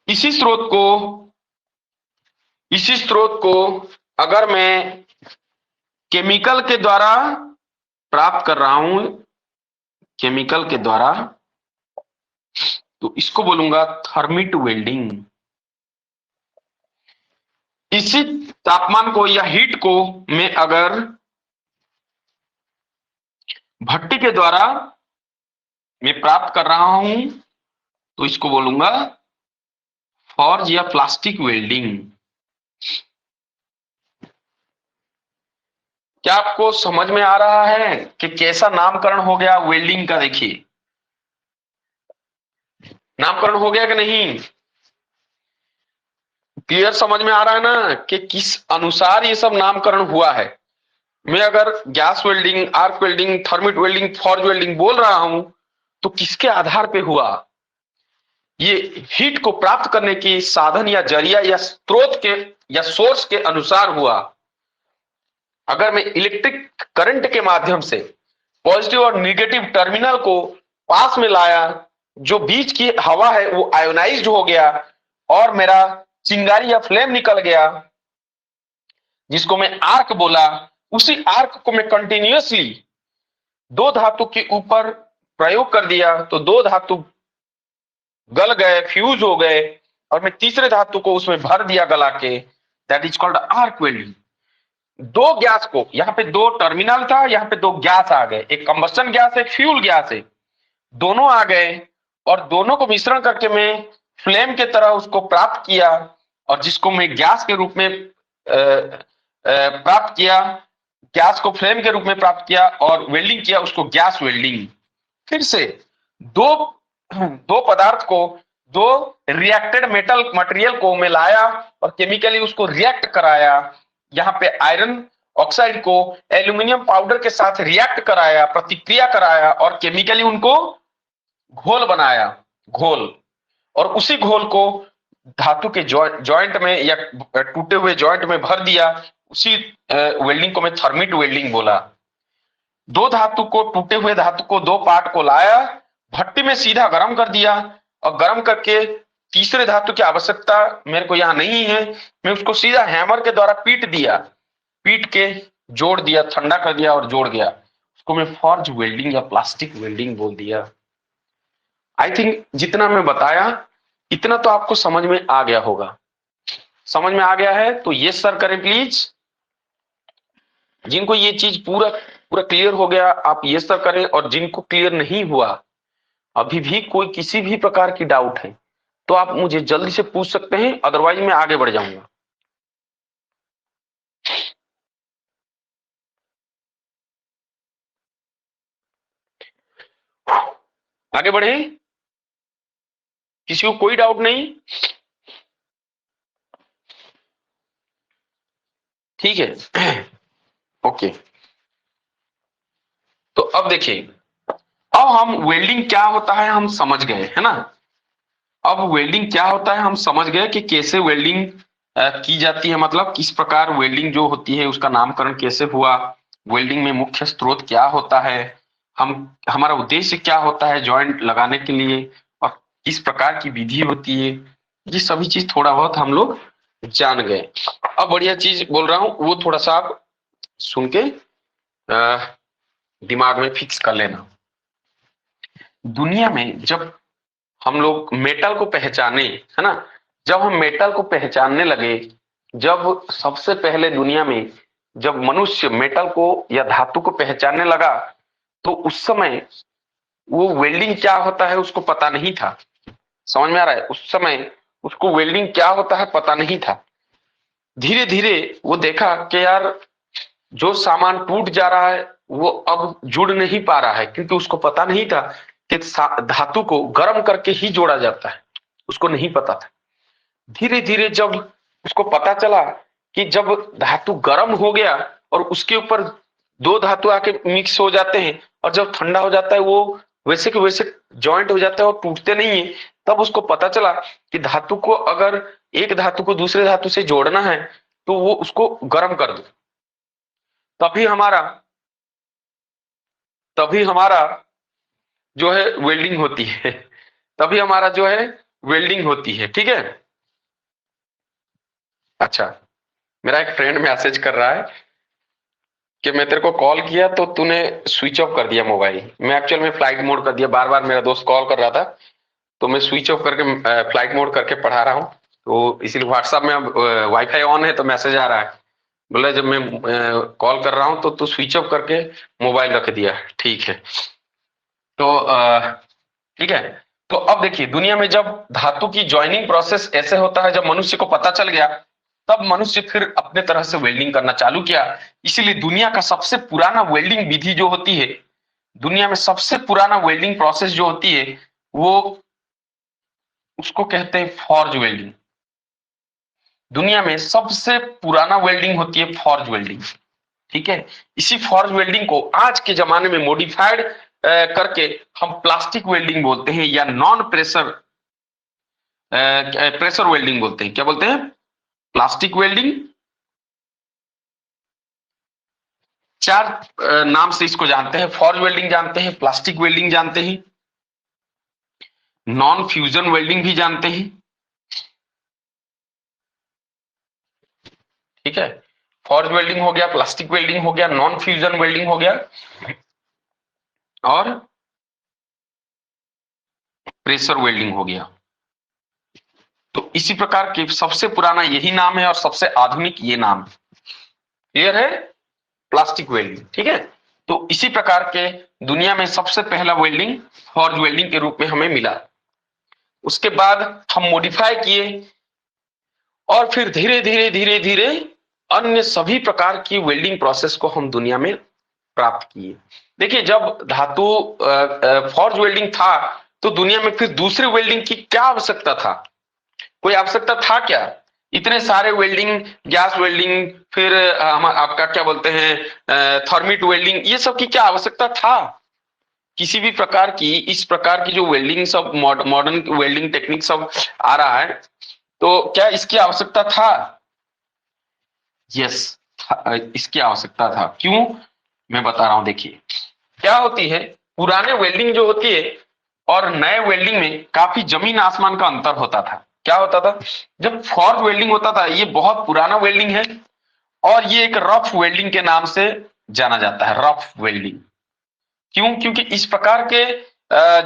इसी स्रोत को इसी स्रोत को अगर मैं केमिकल के द्वारा प्राप्त कर रहा हूं, केमिकल के द्वारा, तो इसको बोलूंगा थर्मिट वेल्डिंग। इसी तापमान को या हीट को मैं अगर भट्टी के द्वारा मैं प्राप्त कर रहा हूं तो इसको बोलूंगा फॉर्ज या प्लास्टिक वेल्डिंग। क्या आपको समझ में आ रहा है कि कैसा नामकरण हो गया वेल्डिंग का? देखिए, नामकरण हो गया कि नहीं? क्लियर समझ में आ रहा है ना कि किस अनुसार ये सब नामकरण हुआ है। मैं अगर gas welding, arc welding, thermit welding, forge welding बोल रहा हूं तो किसके आधार पे हुआ? ये हीट को प्राप्त करने की साधन या जरिया या स्रोत के या सोर्स के अनुसार हुआ। अगर मैं इलेक्ट्रिक करंट के माध्यम से पॉजिटिव और निगेटिव टर्मिनल को पास में लाया, जो बीच की हवा है वो आयोनाइज्ड हो गया और मेरा चिंगारी या फ्लेम निकल गया, जिसको मैं आर्क बोला। उसी आर्क को मैं कंटिन्यूअसली दो धातु के ऊपर प्रयोग कर दिया तो दो धातु गल गए, फ्यूज हो गए, और मैं तीसरे धातु को उसमें भर दिया गला के। That is called arc welding. दो गैस को, यहाँ पे दो टर्मिनल था, यहाँ पे दो गैस आ गए, एक कंबस्टन गैस, एक फ्यूल गैस है, दोनों आ गए और दोनों को मिश्रण करके मैं फ्लेम के तरह उसको प्राप्त किया, और जिसको मैं गैस के रूप में प्राप्त किया, गैस को फ्लेम के रूप में प्राप्त किया और वेल्डिंग किया, उसको गैस वेल्डिंग। फिर से दो पदार्थ को, दो रिएक्टेड मेटल मटेरियल को मैं लाया और केमिकली उसको रिएक्ट कराया। यहाँ पे आयरन ऑक्साइड को एल्यूमिनियम पाउडर के साथ रिएक्ट कराया, प्रतिक्रिया कराया और केमिकली उनको घोल बनाया, घोल। और उसी घोल को धातु के जॉइंट में या टूटे हुए जॉइंट में भर दिया। उसी वेल्डिंग को मैं थर्मिट वेल्डिंग बोला। दो धातु को, टूटे हुए धातु को, दो पार्ट को लाया, भट्टी में सीधा गर्म कर दिया और गर्म करके तीसरे धातु की आवश्यकता मेरे को यहाँ नहीं है, मैं उसको सीधा हैमर के द्वारा पीट दिया, पीट के जोड़ दिया, ठंडा कर दिया और जोड़ गया। उसको मैं फॉर्ज वेल्डिंग या प्लास्टिक वेल्डिंग बोल दिया। आई थिंक जितना मैं बताया इतना तो आपको समझ में आ गया होगा। समझ में आ गया है तो यस सर करें प्लीज। जिनको ये चीज पूरा पूरा क्लियर हो गया आप यस सर करें, और जिनको क्लियर नहीं हुआ, अभी भी कोई किसी भी प्रकार की डाउट है तो आप मुझे जल्दी से पूछ सकते हैं, अदरवाइज मैं आगे बढ़ जाऊंगा। आगे बढ़े, किसी को कोई डाउट नहीं? ठीक है ओके। तो अब देखिए, अब हम वेल्डिंग क्या होता है हम समझ गए, है ना। अब वेल्डिंग क्या होता है हम समझ गए कि कैसे वेल्डिंग की जाती है, मतलब किस प्रकार वेल्डिंग जो होती है उसका नामकरण कैसे हुआ, वेल्डिंग में मुख्य स्रोत क्या होता है, हमारा उद्देश्य क्या होता है जॉइंट लगाने के लिए, और किस प्रकार की विधि होती है, ये सभी चीज थोड़ा बहुत हम लोग जान गए। अब बढ़िया चीज बोल रहा हूं वो थोड़ा सा आप सुन के दिमाग में फिक्स कर लेना। दुनिया में जब हम लोग मेटल को पहचाने, है ना, जब हम मेटल को पहचानने लगे, जब सबसे पहले दुनिया में जब मनुष्य मेटल को या धातु को पहचानने लगा, तो उस समय वो वेल्डिंग क्या होता है उसको पता नहीं था। समझ में आ रहा है? उस समय उसको वेल्डिंग क्या होता है पता नहीं था। धीरे धीरे वो देखा कि यार जो सामान टूट जा रहा है वो अब जुड़ नहीं पा रहा है, क्योंकि उसको पता नहीं था कि धातु को गर्म करके ही जोड़ा जाता है, उसको नहीं पता था। धीरे धीरे जब उसको पता चला कि जब धातु गर्म हो गया और उसके ऊपर दो धातु आके मिक्स हो जाते हैं और जब ठंडा हो जाता है वो वैसे के वैसे जॉइंट हो जाता है और टूटते नहीं है, तब उसको पता चला कि धातु को अगर एक धातु को दूसरे धातु से जोड़ना है तो वो उसको गर्म कर दो, तभी हमारा जो है वेल्डिंग होती है, तभी हमारा जो है वेल्डिंग होती है। ठीक है। अच्छा, मेरा एक फ्रेंड मैसेज कर रहा है कि मैं तेरे को कॉल किया तो तूने स्विच ऑफ कर दिया मोबाइल। मैं एक्चुअल में फ्लाइट मोड कर दिया, बार बार मेरा दोस्त कॉल कर रहा था तो मैं स्विच ऑफ करके फ्लाइट मोड करके पढ़ा रहा हूँ, तो इसीलिए व्हाट्सएप में अब वाईफाई ऑन है तो मैसेज आ रहा है, बोले जब मैं कॉल कर रहा हूँ तो तू स्विच ऑफ करके मोबाइल रख दिया। ठीक है, तो ठीक है। तो अब देखिए, दुनिया में जब धातु की जॉइनिंग प्रोसेस ऐसे होता है, जब मनुष्य को पता चल गया तब मनुष्य फिर अपने तरह से वेल्डिंग करना चालू किया। इसीलिए दुनिया का सबसे पुराना वेल्डिंग विधि जो होती है, दुनिया में सबसे पुराना वेल्डिंग प्रोसेस जो होती है वो उसको कहते हैं फॉर्ज वेल्डिंग। दुनिया में सबसे पुराना वेल्डिंग होती है फॉर्ज वेल्डिंग। ठीक है, इसी फॉर्ज वेल्डिंग को आज के जमाने में मॉडिफाइड करके हम प्लास्टिक वेल्डिंग बोलते हैं या नॉन प्रेशर प्रेशर वेल्डिंग बोलते हैं। क्या बोलते हैं? Plastic welding. चार नाम से इसको जानते हैं। फॉर्ज वेल्डिंग जानते हैं, प्लास्टिक वेल्डिंग जानते हैं, नॉन फ्यूजन वेल्डिंग भी जानते हैं। ठीक है, फॉर्ज वेल्डिंग हो गया, प्लास्टिक वेल्डिंग हो गया, नॉन फ्यूजन वेल्डिंग हो गया और प्रेशर वेल्डिंग हो गया। तो इसी प्रकार के सबसे पुराना यही नाम है और सबसे आधुनिक ये नाम। क्लियर है? Plastic welding. ठीक है, तो इसी प्रकार के दुनिया में सबसे पहला वेल्डिंग फॉर्ज वेल्डिंग के रूप में हमें मिला। उसके बाद हम मॉडिफाई किए और फिर धीरे धीरे धीरे धीरे अन्य सभी प्रकार की वेल्डिंग प्रोसेस को हम दुनिया में प्राप्त किए। देखिए, जब धातु फॉर्ज वेल्डिंग था तो दुनिया में फिर दूसरे वेल्डिंग की क्या आवश्यकता था? कोई आवश्यकता था क्या? इतने सारे वेल्डिंग, गैस वेल्डिंग, फिर हम आपका क्या बोलते हैं थर्मिट वेल्डिंग, ये सब की क्या आवश्यकता था? किसी भी प्रकार की इस प्रकार की जो वेल्डिंग सब मॉडर्न वेल्डिंग टेक्निक सब आ रहा है, तो क्या इसकी आवश्यकता था? यस, इसकी आवश्यकता था। क्यों? मैं बता रहा हूं। देखिए क्या होती है, पुराने वेल्डिंग जो होती है और नए वेल्डिंग में काफी जमीन आसमान का अंतर होता था। क्या होता था? जब फॉर्ज वेल्डिंग होता था, ये बहुत पुराना वेल्डिंग है और ये एक रफ वेल्डिंग के नाम से जाना जाता है, रफ वेल्डिंग। क्यों? क्योंकि इस प्रकार के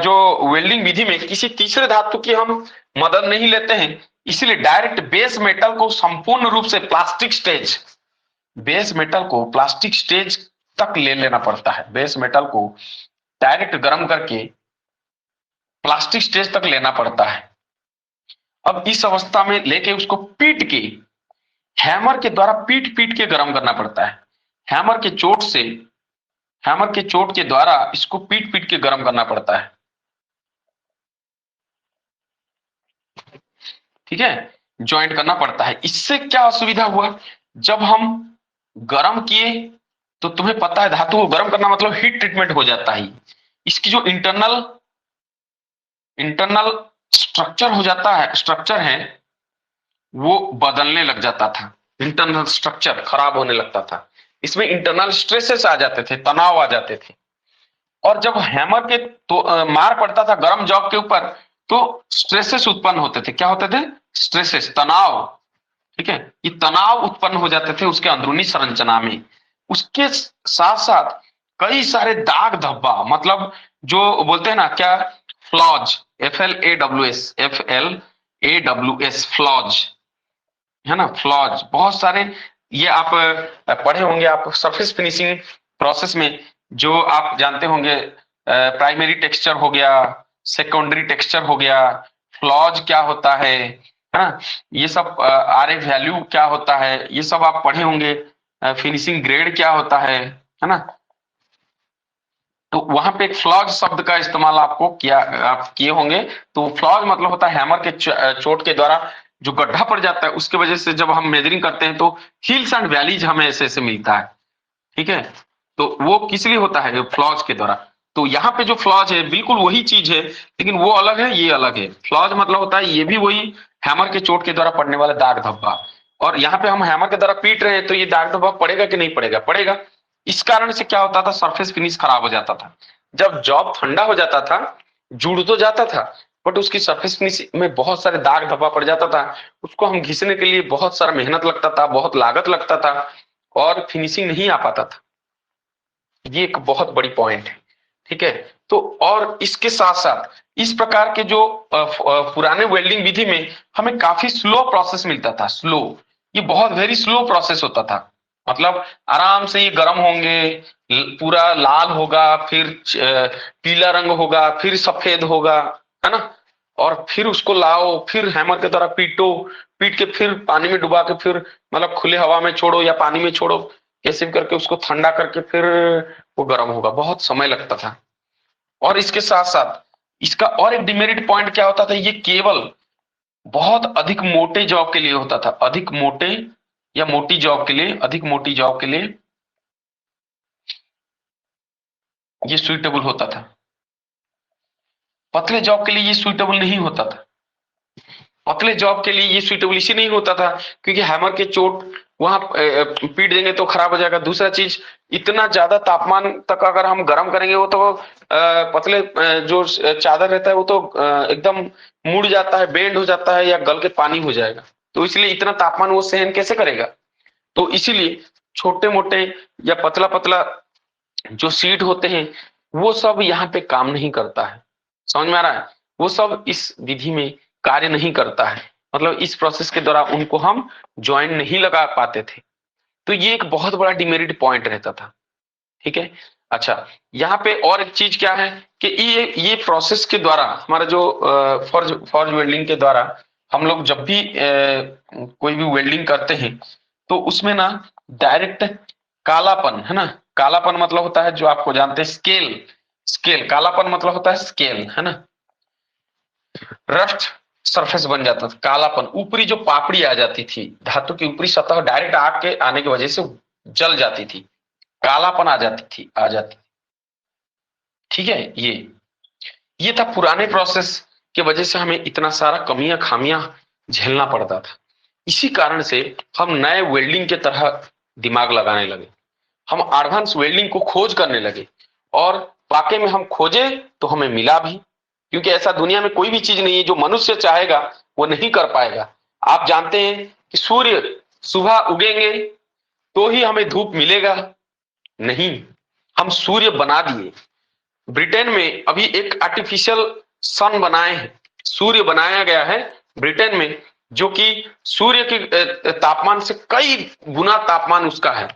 जो वेल्डिंग विधि में किसी तीसरे धातु की हम मदद नहीं लेते हैं, इसलिए डायरेक्ट बेस मेटल को संपूर्ण रूप से प्लास्टिक स्टेज, बेस मेटल को प्लास्टिक स्टेज तक ले लेना पड़ता है। बेस मेटल को डायरेक्ट गर्म करके प्लास्टिक स्टेज तक लेना पड़ता है। अब इस अवस्था में लेके उसको पीट के, हैमर के द्वारा पीट पीट के गर्म करना पड़ता है। हैमर के चोट से, हैमर के चोट के द्वारा इसको पीट पीट के गर्म करना पड़ता है। ठीक है, ज्वाइंट करना पड़ता है। इससे क्या असुविधा हुआ? जब हम गर्म किए तो तुम्हें पता है धातु को गर्म करना मतलब हीट ट्रीटमेंट हो जाता है। इसकी जो इंटरनल स्ट्रक्चर हो जाता है, स्ट्रक्चर है, वो बदलने लग जाता था। इंटरनल स्ट्रक्चर खराब होने लगता था। इसमें इंटरनल स्ट्रेसेस आ जाते थे, तनाव आ जाते थे। और जब हैमर के तो मार पड़ता था गर्म जॉब के ऊपर, तो स्ट्रेसेस उत्पन्न होते थे। क्या होते थे? स्ट्रेसेस, तनाव। ठीक है, ये तनाव उत्पन्न हो जाते थे उसके अंदरूनी संरचना में। उसके साथ साथ कई सारे दाग धब्बा, मतलब जो बोलते हैं ना क्या, फ्लॉज, FLAWS, फ्लॉज, है ना, फ्लॉज, बहुत सारे। ये आप पढ़े होंगे आप सरफेस फिनिशिंग प्रोसेस में, जो आप जानते होंगे प्राइमरी टेक्सचर हो गया, सेकेंडरी टेक्सचर हो गया, फ्लॉज क्या होता है ना, ये सब RF वैल्यू क्या होता है, ये सब आप पढ़े होंगे। फिनिशिंग ग्रेड क्या होता है ना। तो वहां पे एक फ्लॉज शब्द का इस्तेमाल आपको किया, आप किए होंगे। तो फ्लॉज मतलब होता है हैमर के चोट के द्वारा जो गड्ढा पड़ जाता है, उसके वजह से जब हम मेजरिंग करते हैं तो हिल्स एंड वैलीज हमें ऐसे ऐसे मिलता है। ठीक है, तो वो किस लिए होता है? फ्लॉज के द्वारा। तो यहाँ पे जो फ्लॉज है बिल्कुल वही चीज है, लेकिन वो अलग है, ये अलग है। फ्लॉज मतलब होता है ये भी वही हैमर के चोट के द्वारा पड़ने वाला दाग धब्बा। और यहाँ पे हम हैमर के द्वारा पीट रहे हैं तो ये दाग धब्बा पड़ेगा कि नहीं पड़ेगा? पड़ेगा। इस कारण से क्या होता था? सरफेस फिनिश खराब हो जाता था। जब जॉब ठंडा हो जाता था, जुड़ तो जाता था, बट उसकी सरफेस फिनिश में बहुत सारे दाग धब्बा पड़ जाता था। उसको हम घिसने के लिए बहुत सारा मेहनत लगता था, बहुत लागत लगता था और फिनिशिंग नहीं आ पाता था। ये एक बहुत बड़ी पॉइंट है। ठीक है, तो और इसके साथ साथ इस प्रकार के जो पुराने वेल्डिंग विधि में हमें काफी स्लो प्रोसेस मिलता था। स्लो, ये बहुत वेरी स्लो प्रोसेस होता था। मतलब आराम से ये गर्म होंगे, पूरा लाल होगा, फिर पीला रंग होगा, फिर सफेद होगा, है ना। और फिर उसको लाओ, फिर हैमर के द्वारा पीटो, पीट के फिर पानी में डुबा के, फिर मतलब खुले हवा में छोड़ो या पानी में छोड़ो, कैसे भी करके उसको ठंडा करके फिर वो गर्म होगा। बहुत समय लगता था। और इसके साथ साथ इसका और एक डिमेरिट पॉइंट क्या होता था? ये केवल बहुत अधिक मोटे जॉब के लिए होता था, अधिक मोटे या मोटी जॉब के लिए, अधिक मोटी जॉब के लिए ये सुइटेबल होता था। पतले जॉब के लिए ये सुइटेबल नहीं होता था। पतले जॉब के लिए ये सुइटेबल इसी नहीं होता था क्योंकि हैमर के चोट वहां पीट देंगे तो खराब हो जाएगा। दूसरा चीज, इतना ज्यादा तापमान तक अगर हम गर्म करेंगे वो तो पतले जो चादर रहता है वो तो एकदम मुड़ जाता है, बेंड हो जाता है या गल के पानी हो जाएगा। तो इसलिए इतना तापमान वो सहन कैसे करेगा। तो इसीलिए छोटे मोटे या पतला पतला जो सीट होते हैं वो सब यहाँ पे काम नहीं करता है। समझ में आ रहा है? वो सब इस विधि में कार्य नहीं करता है, मतलब इस प्रोसेस के दौरान उनको हम ज्वाइन नहीं लगा पाते थे। तो ये एक बहुत बड़ा डिमेरिट पॉइंट रहता था। ठीक है। अच्छा, यहाँ पे और एक चीज क्या है कि ये प्रोसेस के द्वारा हमारा जो फॉर्ज वेल्डिंग के द्वारा हम लोग जब भी कोई भी वेल्डिंग करते हैं तो उसमें ना डायरेक्ट कालापन, है ना, कालापन मतलब होता है जो आपको जानते हैं स्केल, स्केल कालापन मतलब होता है स्केल, है ना, रस्ट सरफेस बन जाता था, कालापन, ऊपरी जो पापड़ी आ जाती थी, धातु की ऊपरी सतह डायरेक्ट आग के आने की वजह से जल जाती थी, कालापन आ जाती। ठीक है। ये था पुराने प्रोसेस के वजह से हमें इतना सारा कमियां खामियां झेलना पड़ता था। इसी कारण से हम नए वेल्डिंग के तरह दिमाग लगाने लगे, हम एडवांस वेल्डिंग को खोज करने लगे और वाकई में हम खोजे तो हमें मिला भी, क्योंकि ऐसा दुनिया में कोई भी चीज नहीं है जो मनुष्य चाहेगा वो नहीं कर पाएगा। आप जानते हैं कि सूर्य सुबह उगेंगे तो ही हमें धूप मिलेगा, नहीं, हम सूर्य बना दिए। ब्रिटेन में अभी एक आर्टिफिशियल सन बनाए हैं, सूर्य बनाया गया है ब्रिटेन में, जो कि सूर्य के तापमान से कई गुना तापमान उसका है।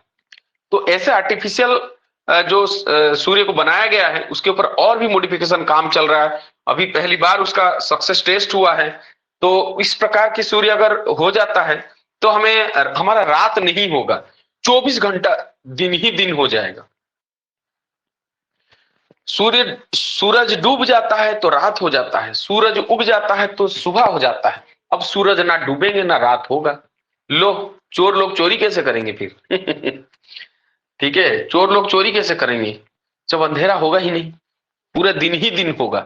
तो ऐसे आर्टिफिशियल जो सूर्य को बनाया गया है उसके ऊपर और भी मॉडिफिकेशन काम चल रहा है, अभी पहली बार उसका सक्सेस टेस्ट हुआ है। तो इस प्रकार की सूर्य अगर हो जाता है तो हमें हमारा रात नहीं होगा, 24 घंटा दिन ही दिन हो जाएगा। सूरज डूब जाता है तो रात हो जाता है, सूरज उग जाता है तो सुबह हो जाता है। अब सूरज ना डूबेंगे ना रात होगा। लो, चोर लोग चोरी कैसे करेंगे फिर? ठीक है, चोर लोग चोरी कैसे करेंगे जब अंधेरा होगा ही नहीं, पूरा दिन ही दिन होगा।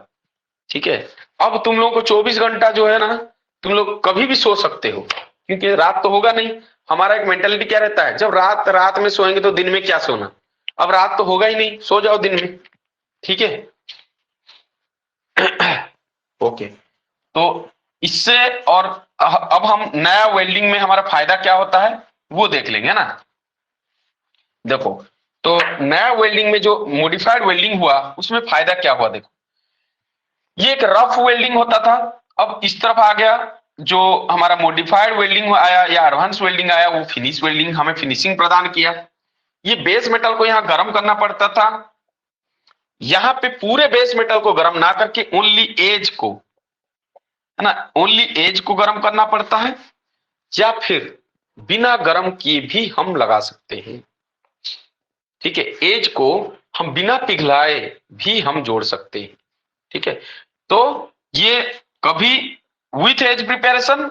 ठीक है। अब तुम लोग को 24 घंटा जो है ना, तुम लोग कभी भी सो सकते हो क्योंकि रात तो होगा नहीं। हमारा एक मेंटेलिटी क्या रहता है, जब रात में सोएंगे तो दिन में क्या सोना, अब रात तो होगा ही नहीं, सो जाओ दिन में। ठीक है। ओके, तो इससे और अब हम नया वेल्डिंग में हमारा फायदा क्या होता है वो देख लेंगे ना। देखो, तो नया वेल्डिंग में जो मॉडिफाइड वेल्डिंग हुआ उसमें फायदा क्या हुआ, देखो, ये एक रफ वेल्डिंग होता था, अब इस तरफ आ गया जो हमारा मॉडिफाइड वेल्डिंग आया या एडवांस वेल्डिंग आया, वो फिनिश वेल्डिंग हमें फिनिशिंग प्रदान किया। ये बेस मेटल को यहाँ गर्म करना पड़ता था, यहाँ पे पूरे बेस मेटल को गर्म ना करके ओनली एज को, है ना, ओनली एज को गर्म करना पड़ता है, या फिर बिना गर्म किए भी हम लगा सकते हैं। ठीक है, एज को हम बिना पिघलाए भी हम जोड़ सकते हैं। ठीक है, तो ये कभी विथ एज प्रिपरेशन,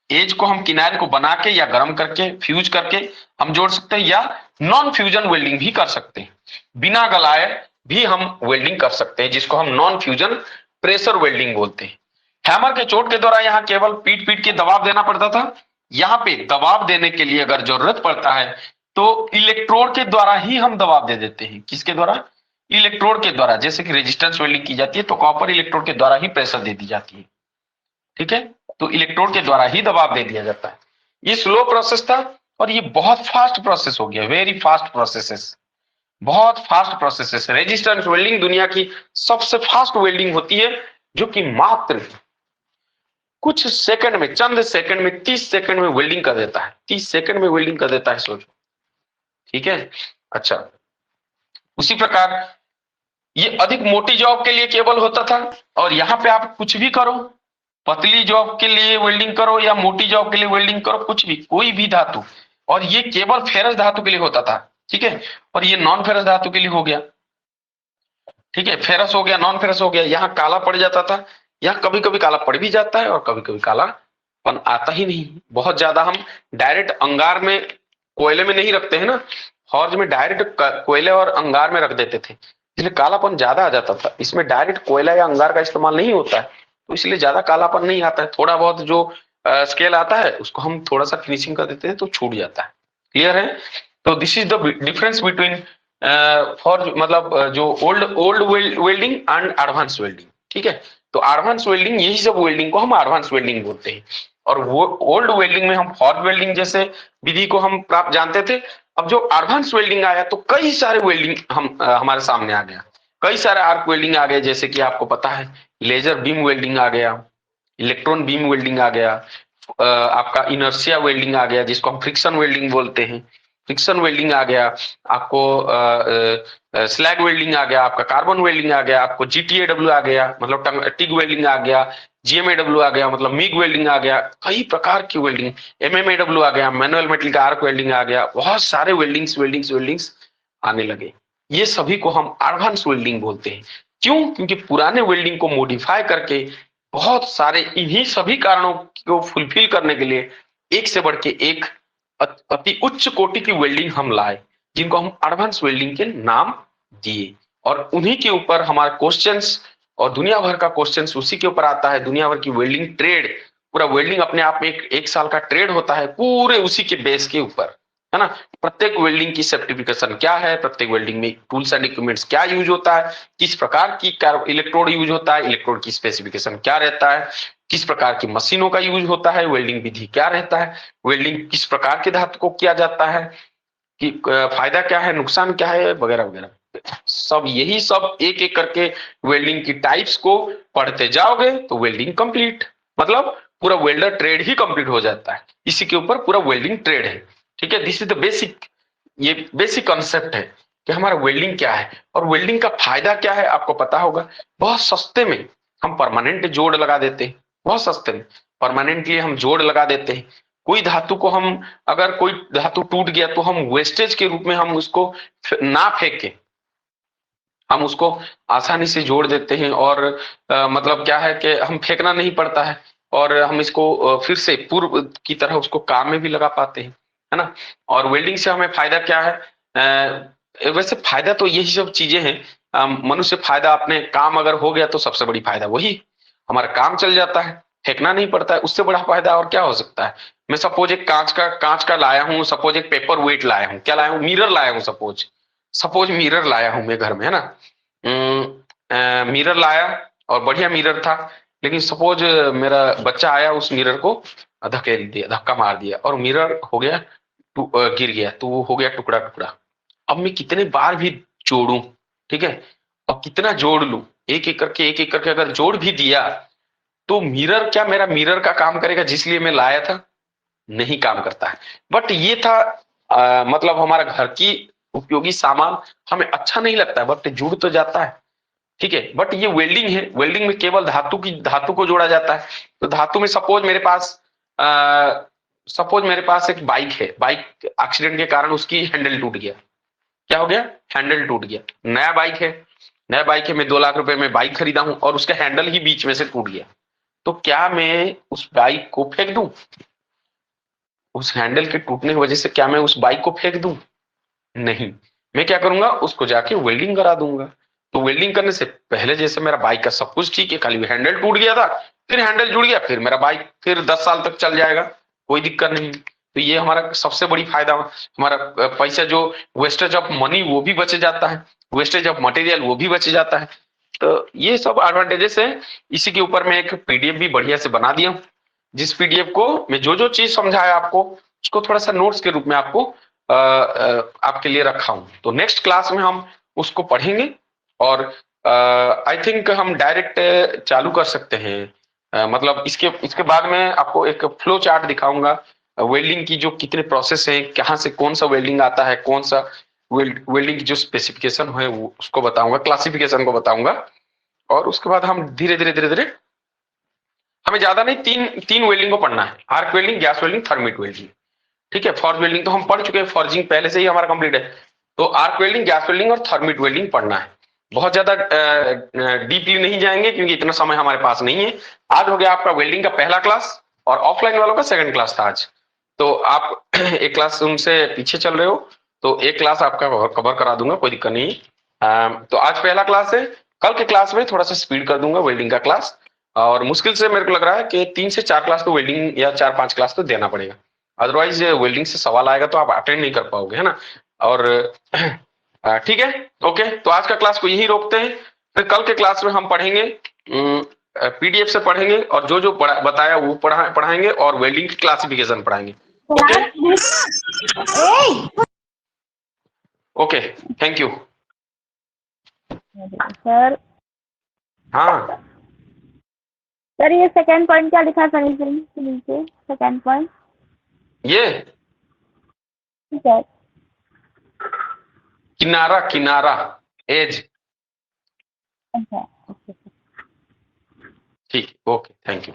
एज को हम किनारे को बना के या गर्म करके फ्यूज करके हम जोड़ सकते हैं, या नॉन फ्यूजन वेल्डिंग भी कर सकते हैं, बिना गलाए भी हम वेल्डिंग कर सकते हैं, जिसको हम नॉन फ्यूजन प्रेशर वेल्डिंग बोलते हैं। हैमर के चोट के द्वारा यहाँ केवल पीट पीट के दबाव देना पड़ता था, यहाँ पे दबाव देने के लिए अगर जरूरत पड़ता है तो इलेक्ट्रोड के द्वारा ही हम दबाव दे देते हैं। किसके द्वारा? इलेक्ट्रोड के द्वारा। जैसे कि रेजिस्टेंस वेल्डिंग की जाती है तो कॉपर इलेक्ट्रोड के द्वारा ही प्रेशर दे दी जाती है। ठीक है, तो इलेक्ट्रोड के द्वारा ही दबाव दे दिया जाता है। ये स्लो प्रोसेस था और ये बहुत फास्ट प्रोसेस हो गया, वेरी फास्ट प्रोसेसेस, बहुत फास्ट प्रोसेसेस। रेजिस्टेंस वेल्डिंग दुनिया की सबसे फास्ट वेल्डिंग होती है, जो कि मात्र कुछ सेकंड में, चंद सेकंड में, 30 सेकंड में वेल्डिंग कर देता है, 30 सेकंड में वेल्डिंग कर देता है, सोचो। ठीक है। अच्छा, उसी प्रकार ये अधिक मोटी जॉब के लिए केबल होता था, और यहाँ पे आप कुछ भी करो, पतली जॉब के लिए वेल्डिंग करो या मोटी जॉब के लिए वेल्डिंग करो, कुछ भी, कोई भी धातु, और ये केवल फेरस धातु के लिए होता था। ठीक है, और ये नॉन फेरस धातु के लिए हो गया। ठीक है, फेरस हो गया, नॉन फेरस हो गया। यहाँ काला पड़ जाता था, यहाँ कभी कभी काला पड़ भी जाता है और कभी कभी काला पन आता ही नहीं। बहुत ज्यादा हम डायरेक्ट अंगार में, कोयले में नहीं रखते हैं ना, फॉर्ज में डायरेक्ट कोयले और अंगार में रख देते थे, इसलिए कालापन ज्यादा आ जाता था। इसमें डायरेक्ट कोयला या अंगार का इस्तेमाल नहीं होता है, तो इसलिए ज्यादा कालापन नहीं आता है। थोड़ा बहुत जो स्केल आता है उसको हम थोड़ा सा फिनिशिंग कर देते हैं तो छूट जाता है। क्लियर है? तो this is the difference between for मतलब जो old welding and advance welding. ठीक है, तो एडवांस वेल्डिंग, यही सब वेल्डिंग को हम एडवांस वेल्डिंग बोलते हैं। और वो ओल्ड वेल्डिंग में हम फॉर्ज वेल्डिंग जैसे विधि को हम प्राप्त जानते थे। अब जो एडवांस वेल्डिंग आया तो कई सारे वेल्डिंग हम हमारे सामने आ गया, कई सारे आर्क वेल्डिंग आ गए, जैसे कि आपको पता है लेजर बीम वेल्डिंग आ गया, इलेक्ट्रॉन बीम वेल्डिंग आ गया, आपका इनर्शिया वेल्डिंग आ गया जिसको हम फ्रिक्शन वेल्डिंग बोलते हैं, फ्रिक्शन वेल्डिंग आ गया, आपको स्लैग वेल्डिंग आ गया, आपका कार्बन वेल्डिंग आ गया, आपको GTAW आ गया मतलब टिग वेल्डिंग आ गया, GMAW आ गया मतलब मिग वेल्डिंग आ गया, कई प्रकार की वेल्डिंग, MMAW आ गया, मैनुअल मेटल का आर्क वेल्डिंग आ गया, बहुत सारे वेल्डिंग्स आने लगे। ये सभी को हम एडवांस वेल्डिंग बोलते हैं। क्यों? क्योंकि पुराने वेल्डिंग को मॉडिफाई करके बहुत सारे इन्हीं सभी कारणों को फुलफिल करने के लिए एक से बढ़ के एक अति उच्च कोटि की वेल्डिंग हम लाए, जिनको हम एडवांस वेल्डिंग के नाम दिए। और उन्हीं के ऊपर हमारे क्वेश्चंस और दुनिया भर का क्वेश्चंस उसी के ऊपर आता है। दुनिया भर की वेल्डिंग ट्रेड, पूरा वेल्डिंग अपने आप में एक साल का ट्रेड होता है, पूरे उसी के बेस के ऊपर, है ना। प्रत्येक वेल्डिंग की सर्टिफिकेशन क्या है, प्रत्येक वेल्डिंग में टूल्स एंड इक्विपमेंट्स क्या यूज होता है, किस प्रकार की इलेक्ट्रोड यूज होता है, इलेक्ट्रोड की स्पेसिफिकेशन क्या रहता है, किस प्रकार की मशीनों का यूज होता है, वेल्डिंग विधि क्या रहता है, वेल्डिंग किस प्रकार के धातु को किया जाता है, कि फायदा क्या है, नुकसान क्या है, वगैरह वगैरह। सब यही सब एक एक करके वेल्डिंग की टाइप्स को पढ़ते जाओगे तो वेल्डिंग कंप्लीट, मतलब पूरा वेल्डर ट्रेड ही कंप्लीट हो जाता है। इसी के ऊपर पूरा वेल्डिंग ट्रेड है। ठीक है, दिस इज द बेसिक, ये बेसिक कॉन्सेप्ट है कि हमारा वेल्डिंग क्या है और वेल्डिंग का फायदा क्या है। आपको पता होगा, बहुत सस्ते में हम परमानेंट जोड़ लगा देते हैं, बहुत सस्ते में परमानेंटली हम जोड़ लगा देते हैं। कोई धातु को हम, अगर कोई धातु टूट गया तो हम वेस्टेज के रूप में हम उसको ना फेंक के हम उसको आसानी से जोड़ देते हैं। और मतलब क्या है कि हम फेंकना नहीं पड़ता है और हम इसको फिर से पूर्व की तरह उसको काम में भी लगा पाते हैं, है ना। और वेल्डिंग से हमें फायदा क्या है? वैसे फायदा तो यही सब चीजें हैं। मनुष्य फायदा, अपने काम अगर हो गया तो सबसे बड़ी फायदा वही, हमारा काम चल जाता है, फेंकना नहीं पड़ता है। उससे बड़ा फायदा और क्या हो सकता है? मैं सपोज एक कांच का लाया हूँ, सपोज एक पेपर वेट लाया हूँ, क्या लाया हूँ, मिरर लाया हूँ, सपोज मिरर लाया हूं मैं घर में, है ना। मिरर लाया और बढ़िया मिरर था, लेकिन सपोज मेरा बच्चा आया, उस मिरर को धकेल दिया, धक्का मार दिया और मिरर हो गया गिर गया, तो वो हो गया टुकड़ा टुकड़ा। अब मैं कितने बार भी जोड़ूं, ठीक है, अब कितना जोड़ लूं, एक एक करके अगर जोड़ भी दिया तो मिरर, क्या मेरा मिरर का काम करेगा जिसलिए मैं लाया था? नहीं काम करता है। बट ये था मतलब हमारा घर की उपयोगी सामान, हमें अच्छा नहीं लगता है बट जुड़ तो जाता है, ठीक है। बट ये वेल्डिंग है, वेल्डिंग में केवल धातु को जोड़ा जाता है। तो धातु में सपोज मेरे पास एक बाइक है, बाइक एक्सीडेंट के कारण उसकी हैंडल टूट गया, क्या हो गया, हैंडल टूट गया। नया बाइक है, मैं 2 लाख रुपए में बाइक खरीदा हूं और उसका हैंडल ही बीच में से टूट गया, तो क्या मैं उस बाइक को फेंक दूं? उस हैंडल के टूटने की वजह से क्या मैं उस बाइक को फेंक दूं? नहीं, मैं क्या करूंगा, उसको जाके वेल्डिंग करा दूंगा। तो वेल्डिंग करने से पहले जैसे मेरा बाइक का सब कुछ ठीक है, खाली हैंडल टूट गया था, फिर हैंडल जुड़ गया, फिर मेरा बाइक फिर 10 साल तक चल जाएगा, कोई दिक्कत नहीं। तो ये हमारा सबसे बड़ी फायदा, हमारा पैसा जो वेस्टेज ऑफ मनी वो भी बच जाता है, वेस्टेज ऑफ मटेरियल वो भी बच जाता है। तो ये सब एडवांटेजेस है। इसी के ऊपर मैं एक पीडीएफ भी बढ़िया से बना दिया हूँ, जिस पीडीएफ को मैं जो चीज समझाया आपको उसको थोड़ा सा नोट्स के रूप में आपको आपके लिए रखा हूं। तो नेक्स्ट क्लास में हम उसको पढ़ेंगे और आई थिंक हम डायरेक्ट चालू कर सकते हैं। मतलब इसके बाद में आपको एक फ्लो चार्ट दिखाऊंगा वेल्डिंग की, जो कितने प्रोसेस हैं, कहाँ से कौन सा वेल्डिंग आता है, कौन सा वेल्डिंग की जो स्पेसिफिकेशन है वो उसको बताऊंगा, क्लासिफिकेशन को बताऊंगा। और उसके बाद हम धीरे धीरे हमें ज्यादा नहीं, तीन वेल्डिंग को पढ़ना है, arc welding, gas welding, thermit welding, ठीक है। फॉर्ज वेल्डिंग तो हम पढ़ चुके हैं, फॉर्जिंग पहले से ही हमारा कंप्लीट है। तो आर्क वेल्डिंग, गैस वेल्डिंग और थर्मिट वेल्डिंग पढ़ना है। बहुत ज्यादा डीपली नहीं जाएंगे क्योंकि इतना समय हमारे पास नहीं है। आज हो गया आपका वेल्डिंग का पहला क्लास, और ऑफलाइन वालों का सेकंड क्लास था आज। तो आप एक क्लास उनसे पीछे चल रहे हो, तो एक क्लास आपका कवर करा दूंगा, कोई दिक्कत नहीं। तो आज पहला क्लास है, कल के क्लास में थोड़ा सा स्पीड कर दूंगा वेल्डिंग का क्लास, और मुश्किल से मेरे को लग रहा है कि 3 से 4 क्लास तो वेल्डिंग या 4-5 क्लास तो देना पड़ेगा, अदरवाइज वेल्डिंग से सवाल आएगा तो आप अटेंड नहीं कर पाओगे, है ना। और ठीक है, ओके, तो आज का क्लास को यही रोकते हैं, फिर कल के क्लास में हम पढ़ेंगे, पीडीएफ से पढ़ेंगे, और जो जो बताया वो पढ़ाएंगे, और वेल्डिंग की क्लासिफिकेशन पढ़ाएंगे। Okay okay, thank you. Sir हाँ, सर ये सेकंड पॉइंट क्या लिखा है नीचे सेकंड पॉइंट? ये ठीक है, किनारा, किनारा, एज। अच्छा, ओके। ठीक, ओके, थैंक यू।